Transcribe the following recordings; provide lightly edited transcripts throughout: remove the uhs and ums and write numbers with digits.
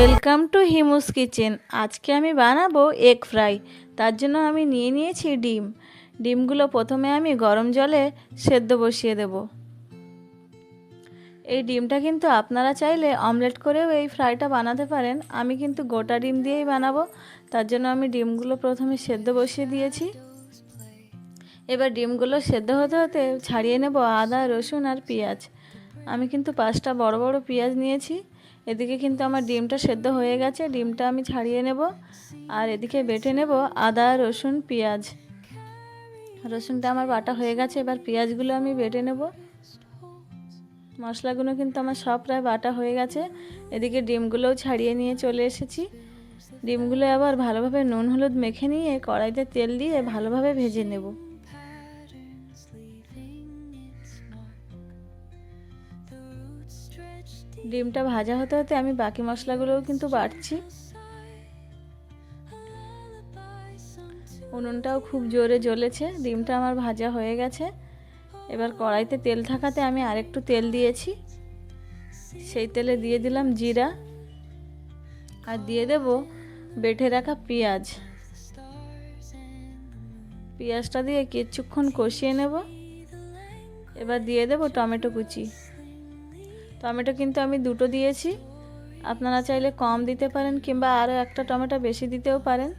Welcome to হিমুস kitchen. আজকে আমি বানাবো এগ ফ্রাই। তার জন্য আমি নিয়ে নিয়েছি ডিমগুলো প্রথমে আমি গরম জলে সেদ্ধ বসিয়ে দেব। এই ডিমটা কিন্তু আপনারা চাইলে অমলেট করেও এই ফ্রাইটা বানাতে পারেন। আমি কিন্তু গোটা ডিম দিয়েই বানাবো। তার জন্য আমি ডিমগুলো প্রথমে সেদ্ধ বসিয়ে দিয়েছি। এবার ডিমগুলো সেদ্ধ হতে হতে ছাড়িয়ে নেব আদা, রসুন আর পেঁয়াজ। আমি কিন্তু 5টা বড় বড় পেঁয়াজ নিয়েছি। এদিকে কিন্তু আমার ডিমটা সেদ্ধ হয়ে গেছে, ডিমটা আমি ছাড়িয়ে নেব। আর এদিকে বেটে নেব আদা, রসুন, পেঁয়াজ। রসুনটা আমার বাটা হয়ে গেছে, এবার পেঁয়াজগুলো আমি বেটে নেব। মশলাগুলো কিন্তু আমার সব প্রায় বাটা হয়ে গেছে। এদিকে ডিমগুলোও ছাড়িয়ে নিয়ে চলে এসেছি। ডিমগুলো আবার ভালোভাবে নুন হলুদ মেখে নিয়ে কড়াইতে তেল দিয়ে ভালোভাবে ভেজে নেব। ডিমটা ভাজা হতে হতে আমি বাকি মশলাগুলোও কিন্তু বাটছি। উনুনটাও খুব জোরে জ্বলেছে। ডিমটা আমার ভাজা হয়ে গেছে। এবার কড়াইতে তেল থাকাতে আমি আরেকটু তেল দিয়েছি। সেই তেলে দিয়ে দিলাম জিরা আর দিয়ে দেব বেটে রাখা পেঁয়াজটা দিয়ে কিছুক্ষণ কষিয়ে নেব। এবার দিয়ে দেব টমেটো কুচি। টমেটো কিন্তু আমি 2টো দিয়েছি, আপনারা চাইলে কম দিতে পারেন কিংবা আরও একটা টমেটো বেশি দিতেও পারেন।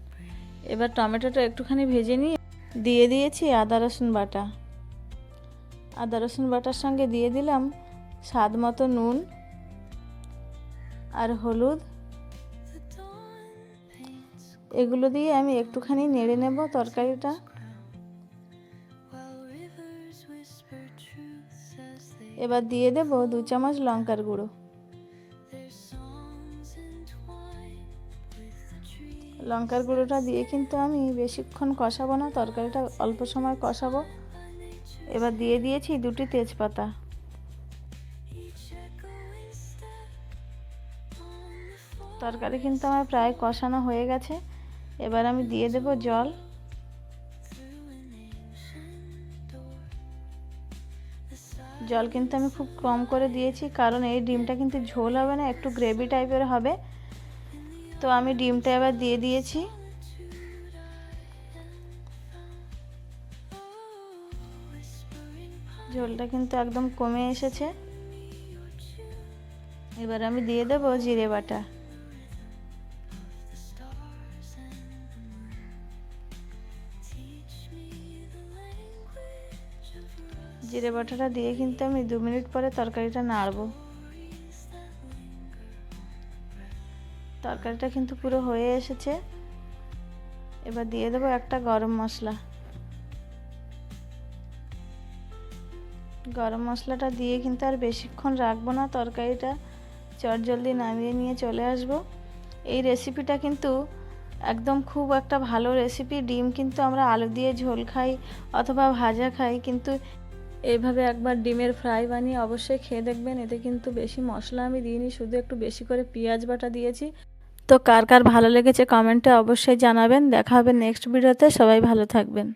এবার টমেটোটা একটুখানি ভেজে নিয়ে দিয়ে দিয়েছি আদা রসুন বাটা। আদা রসুন বাটার সঙ্গে দিয়ে দিলাম স্বাদ মতো নুন আর হলুদ। এগুলো দিয়ে আমি একটুখানি নেড়ে নেব তরকারিটা। এবার দিয়ে দেব 2 চামচ লঙ্কার গুঁড়ো। লঙ্কার গুঁড়োটা দিয়ে কিন্তু আমি বেশিক্ষণ কষাবো না, তরকারিটা অল্প সময় কষাবো। এবার দিয়ে দিয়েছি 2টি তেজপাতা। তরকারি কিন্তু আমার প্রায় কষানো হয়ে গেছে। এবার আমি দিয়ে দেব জল। জল কিন্তু আমি খুব কম করে দিয়েছি, কারণ এই ডিমটা কিন্তু ঝোল হবে না, একটু গ্রেভি টাইপের হবে। তো আমি ডিমটা এবার দিয়ে দিয়েছি। ঝোলটা কিন্তু একদম কমে এসেছে। এবার আমি দিয়ে দেব জিরে বাটা। জিরে বাটাটা দিয়ে কিন্তু আমি 2 মিনিট পরে তরকারিটা নাড়ব। তরকারিটা কিন্তু পুরো হয়ে এসেছে। এবার দিয়ে দেবো একটা গরম মশলা। গরম মশলাটা দিয়ে কিন্তু আর বেশিক্ষণ রাখবো না, তরকারিটা চটজলদি নামিয়ে নিয়ে চলে আসব। এই রেসিপিটা কিন্তু একদম খুব একটা ভালো রেসিপি। ডিম কিন্তু আমরা আলু দিয়ে ঝোল খাই অথবা ভাজা খাই, কিন্তু এইভাবে একবার ডিমের ফ্রাই বানিয়ে অবশ্যই খেয়ে দেখবেন। এতে কিন্তু বেশি মশলা আমি দিইনি, শুধু একটু বেশি করে পেঁয়াজ বাটা দিয়েছি। তো কার কার ভালো লেগেছে কমেন্টে অবশ্যই জানাবেন। দেখা হবে নেক্সট ভিডিওতে। সবাই ভালো থাকবেন।